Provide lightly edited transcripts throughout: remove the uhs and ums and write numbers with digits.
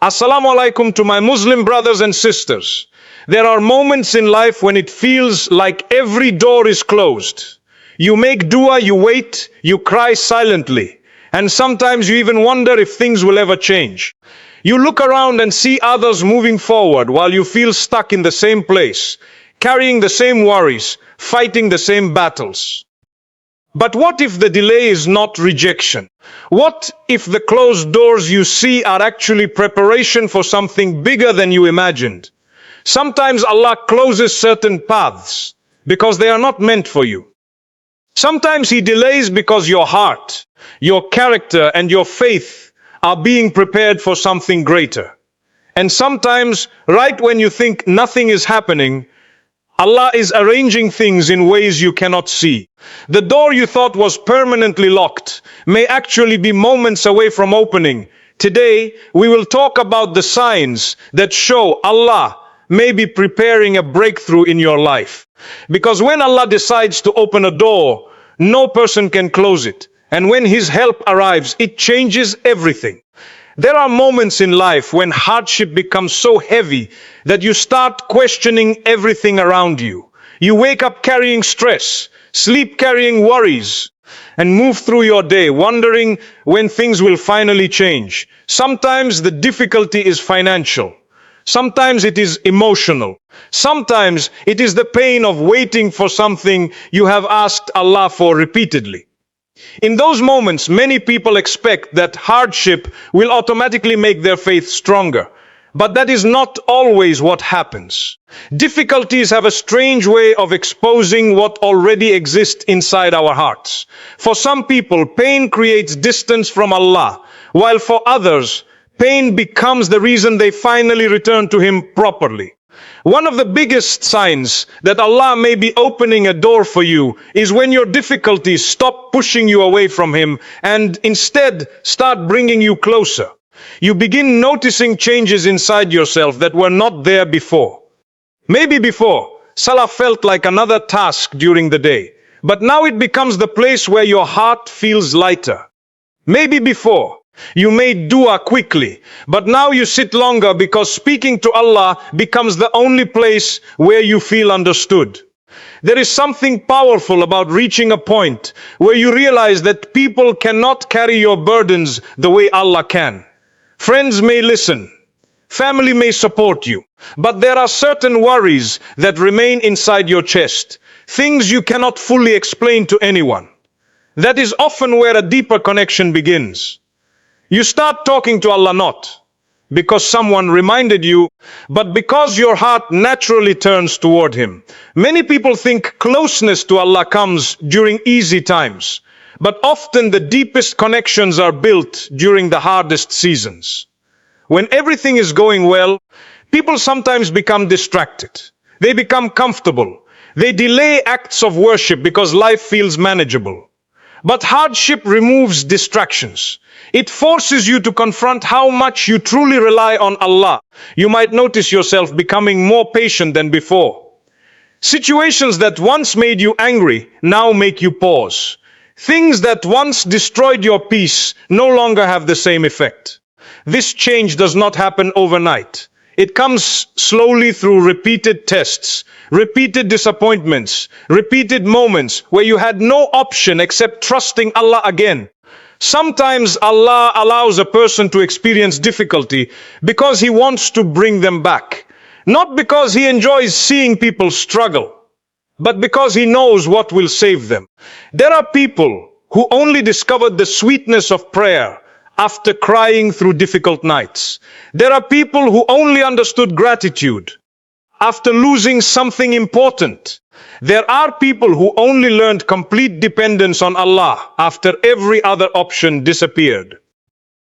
Assalamu alaikum to my Muslim brothers and sisters. There are moments in life when it feels like every door is closed. You make dua, you wait, you cry silently, and sometimes you even wonder if things will ever change. You look around and see others moving forward while you feel stuck in the same place, carrying the same worries, fighting the same battles. But what if the delay is not rejection? What if the closed doors you see are actually preparation for something bigger than you imagined? Sometimes Allah closes certain paths because they are not meant for you. Sometimes He delays because your heart, your character, and your faith are being prepared for something greater. And sometimes, right when you think nothing is happening, Allah is arranging things in ways you cannot see. The door you thought was permanently locked may actually be moments away from opening. Today, we will talk about the signs that show Allah may be preparing a breakthrough in your life. Because when Allah decides to open a door, no person can close it. And when His help arrives, it changes everything. There are moments in life when hardship becomes so heavy that you start questioning everything around you. You wake up carrying stress, sleep carrying worries, and move through your day wondering when things will finally change. Sometimes the difficulty is financial. Sometimes it is emotional. Sometimes it is the pain of waiting for something you have asked Allah for repeatedly. In those moments, many people expect that hardship will automatically make their faith stronger. But that is not always what happens. Difficulties have a strange way of exposing what already exists inside our hearts. For some people, pain creates distance from Allah, while for others, pain becomes the reason they finally return to Him properly. One of the biggest signs that Allah may be opening a door for you is when your difficulties stop pushing you away from Him and instead start bringing you closer. You begin noticing changes inside yourself that were not there before. Maybe before, Salah felt like another task during the day, but now it becomes the place where your heart feels lighter. Maybe before, you made dua quickly, but now you sit longer because speaking to Allah becomes the only place where you feel understood. There is something powerful about reaching a point where you realize that people cannot carry your burdens the way Allah can. Friends may listen, family may support you, but there are certain worries that remain inside your chest, things you cannot fully explain to anyone. That is often where a deeper connection begins. You start talking to Allah not because someone reminded you, but because your heart naturally turns toward Him. Many people think closeness to Allah comes during easy times, but often the deepest connections are built during the hardest seasons. When everything is going well, people sometimes become distracted. They become comfortable. They delay acts of worship because life feels manageable. But hardship removes distractions. It forces you to confront how much you truly rely on Allah. You might notice yourself becoming more patient than before. Situations that once made you angry now make you pause. Things that once destroyed your peace no longer have the same effect. This change does not happen overnight. It comes slowly through repeated tests, repeated disappointments, repeated moments where you had no option except trusting Allah again. Sometimes Allah allows a person to experience difficulty because He wants to bring them back. Not because He enjoys seeing people struggle, but because He knows what will save them. There are people who only discovered the sweetness of prayer after crying through difficult nights. There are people who only understood gratitude after losing something important. There are people who only learned complete dependence on Allah after every other option disappeared.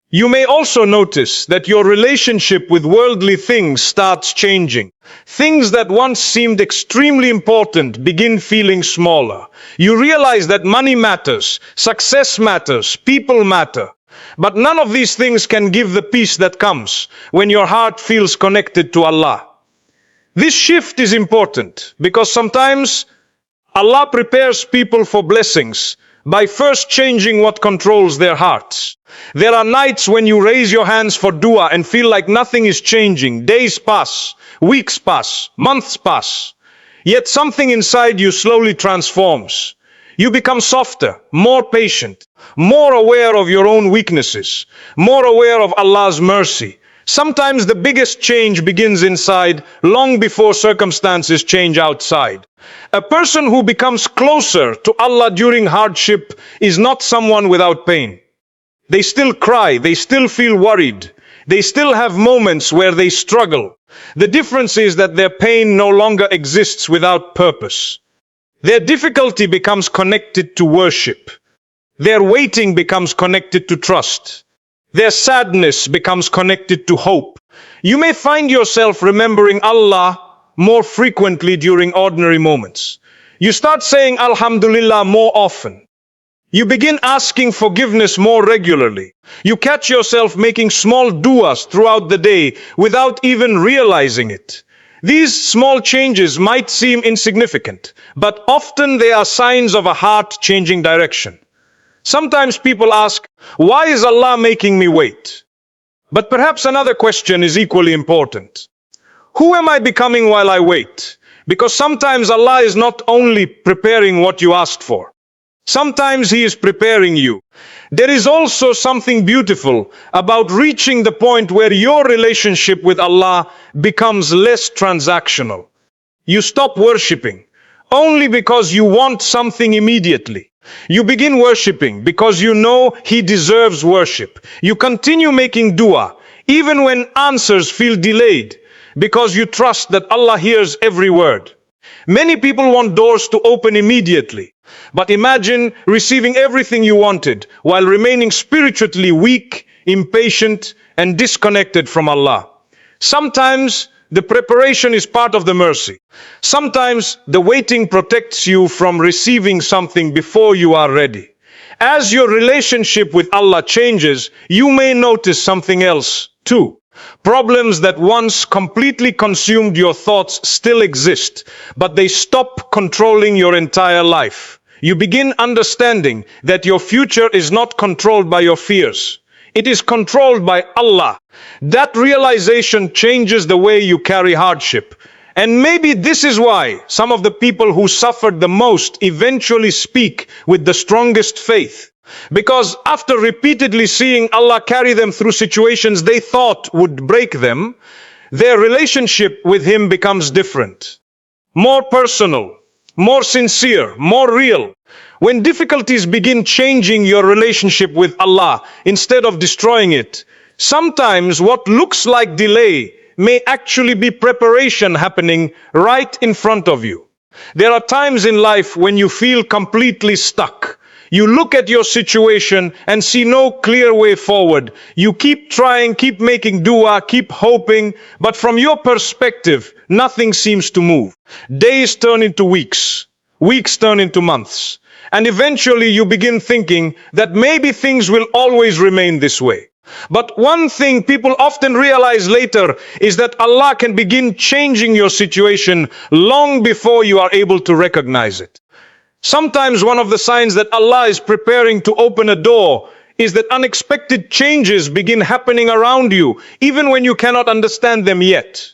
You may also notice that your relationship with worldly things starts changing. Things that once seemed extremely important begin feeling smaller. You realize that money matters, success matters, people matter. But none of these things can give the peace that comes when your heart feels connected to Allah. This shift is important because sometimes Allah prepares people for blessings, by first changing what controls their hearts. There are nights when you raise your hands for dua and feel like nothing is changing. Days pass, weeks pass, months pass. Yet something inside you slowly transforms. You become softer, more patient, more aware of your own weaknesses, more aware of Allah's mercy. Sometimes the biggest change begins inside, long before circumstances change outside. A person who becomes closer to Allah during hardship is not someone without pain. They still cry, they still feel worried, they still have moments where they struggle. The difference is that their pain no longer exists without purpose. Their difficulty becomes connected to worship. Their waiting becomes connected to trust. Their sadness becomes connected to hope. You may find yourself remembering Allah more frequently during ordinary moments. You start saying Alhamdulillah more often. You begin asking forgiveness more regularly. You catch yourself making small du'as throughout the day without even realizing it. These small changes might seem insignificant, but often they are signs of a heart changing direction. Sometimes people ask, why is Allah making me wait? But perhaps another question is equally important. Who am I becoming while I wait? Because sometimes Allah is not only preparing what you asked for. Sometimes He is preparing you. There is also something beautiful about reaching the point where your relationship with Allah becomes less transactional. You stop worshipping only because you want something immediately. You begin worshipping because you know He deserves worship. You continue making dua even when answers feel delayed because you trust that Allah hears every word. Many people want doors to open immediately, but imagine receiving everything you wanted while remaining spiritually weak, impatient, and disconnected from Allah. Sometimes the preparation is part of the mercy. Sometimes the waiting protects you from receiving something before you are ready. As your relationship with Allah changes, you may notice something else too. Problems that once completely consumed your thoughts still exist, but they stop controlling your entire life. You begin understanding that your future is not controlled by your fears. It is controlled by Allah. That realization changes the way you carry hardship. And maybe this is why some of the people who suffered the most eventually speak with the strongest faith. Because after repeatedly seeing Allah carry them through situations they thought would break them, their relationship with Him becomes different. More personal, more sincere, more real. When difficulties begin changing your relationship with Allah instead of destroying it, sometimes what looks like delay may actually be preparation happening right in front of you. There are times in life when you feel completely stuck. You look at your situation and see no clear way forward. You keep trying, keep making dua, keep hoping, but from your perspective, nothing seems to move. Days turn into weeks, weeks turn into months, and eventually you begin thinking that maybe things will always remain this way. But one thing people often realize later is that Allah can begin changing your situation long before you are able to recognize it. Sometimes one of the signs that Allah is preparing to open a door is that unexpected changes begin happening around you, even when you cannot understand them yet.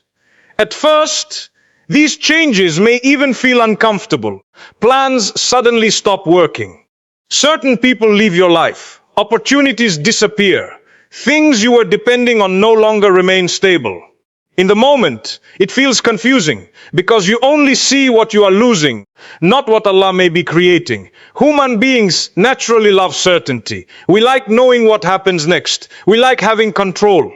At first, these changes may even feel uncomfortable. Plans suddenly stop working. Certain people leave your life. Opportunities disappear. Things you were depending on no longer remain stable. In the moment, it feels confusing because you only see what you are losing, not what Allah may be creating. Human beings naturally love certainty. We like knowing what happens next. We like having control.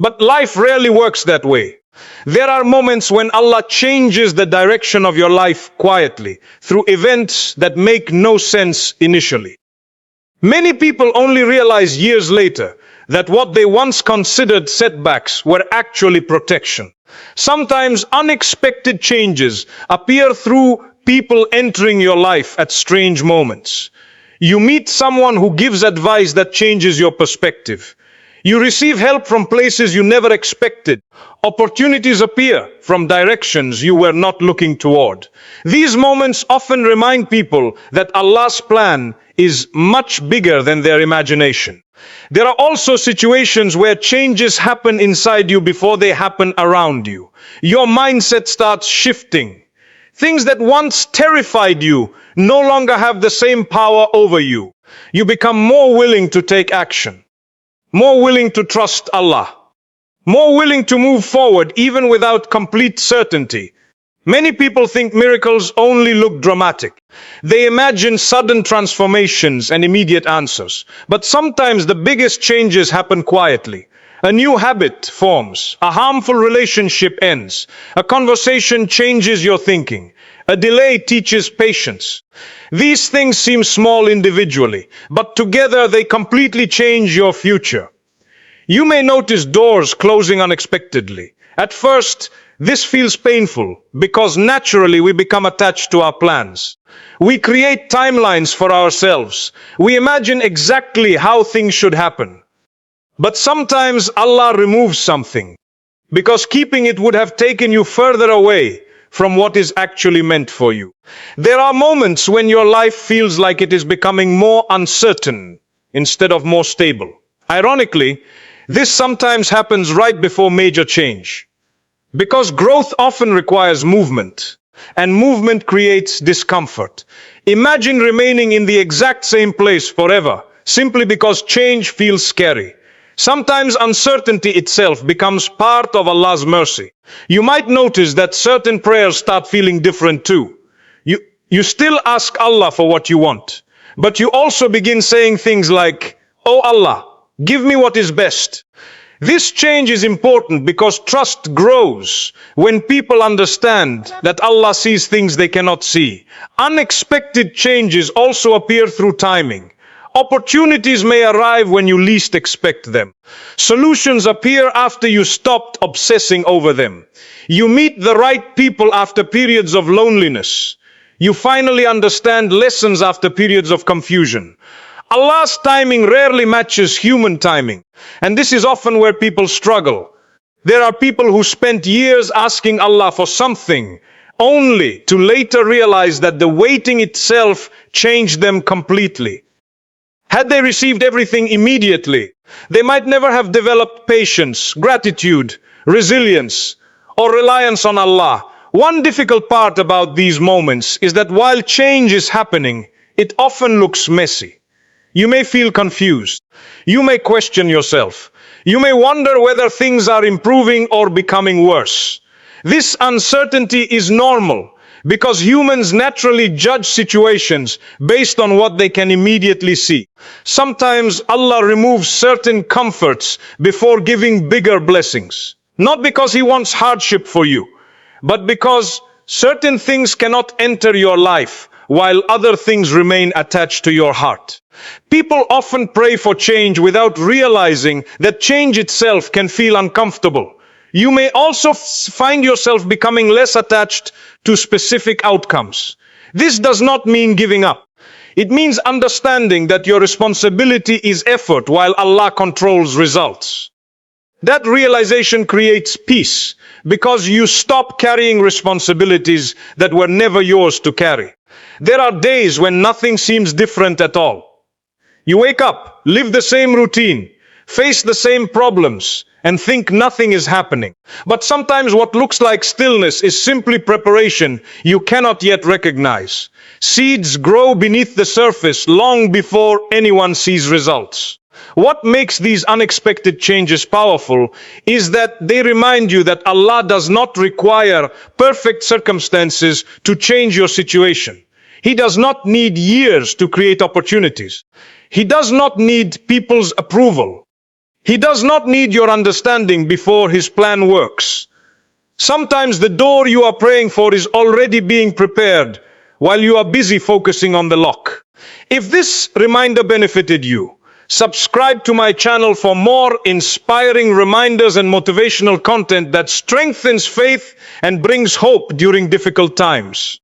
But life rarely works that way. There are moments when Allah changes the direction of your life quietly through events that make no sense initially. Many people only realize years later that what they once considered setbacks were actually protection. Sometimes unexpected changes appear through people entering your life at strange moments. You meet someone who gives advice that changes your perspective. You receive help from places you never expected. Opportunities appear from directions you were not looking toward. These moments often remind people that Allah's plan is much bigger than their imagination. There are also situations where changes happen inside you before they happen around you. Your mindset starts shifting. Things that once terrified you no longer have the same power over you. You become more willing to take action, more willing to trust Allah, more willing to move forward even without complete certainty. Many people think miracles only look dramatic. They imagine sudden transformations and immediate answers. But sometimes the biggest changes happen quietly. A new habit forms, a harmful relationship ends, a conversation changes your thinking, a delay teaches patience. These things seem small individually, but together they completely change your future. You may notice doors closing unexpectedly. At first, this feels painful because naturally we become attached to our plans. We create timelines for ourselves. We imagine exactly how things should happen. But sometimes Allah removes something because keeping it would have taken you further away from what is actually meant for you. There are moments when your life feels like it is becoming more uncertain instead of more stable. Ironically, this sometimes happens right before major change. Because growth often requires movement, and movement creates discomfort. Imagine remaining in the exact same place forever, simply because change feels scary. Sometimes uncertainty itself becomes part of Allah's mercy. You might notice that certain prayers start feeling different too. You still ask Allah for what you want, but you also begin saying things like, "Oh Allah, give me what is best." This change is important because trust grows when people understand that Allah sees things they cannot see. Unexpected changes also appear through timing. Opportunities may arrive when you least expect them. Solutions appear after you stopped obsessing over them. You meet the right people after periods of loneliness. You finally understand lessons after periods of confusion. Allah's timing rarely matches human timing, and this is often where people struggle. There are people who spent years asking Allah for something, only to later realize that the waiting itself changed them completely. Had they received everything immediately, they might never have developed patience, gratitude, resilience, or reliance on Allah. One difficult part about these moments is that while change is happening, it often looks messy. You may feel confused. You may question yourself. You may wonder whether things are improving or becoming worse. This uncertainty is normal because humans naturally judge situations based on what they can immediately see. Sometimes Allah removes certain comforts before giving bigger blessings. Not because He wants hardship for you, but because certain things cannot enter your life while other things remain attached to your heart. People often pray for change without realizing that change itself can feel uncomfortable. You may also find yourself becoming less attached to specific outcomes. This does not mean giving up. It means understanding that your responsibility is effort while Allah controls results. That realization creates peace because you stop carrying responsibilities that were never yours to carry. There are days when nothing seems different at all. You wake up, live the same routine, face the same problems, and think nothing is happening. But sometimes what looks like stillness is simply preparation you cannot yet recognize. Seeds grow beneath the surface long before anyone sees results. What makes these unexpected changes powerful is that they remind you that Allah does not require perfect circumstances to change your situation. He does not need years to create opportunities. He does not need people's approval. He does not need your understanding before His plan works. Sometimes the door you are praying for is already being prepared while you are busy focusing on the lock. If this reminder benefited you, subscribe to my channel for more inspiring reminders and motivational content that strengthens faith and brings hope during difficult times.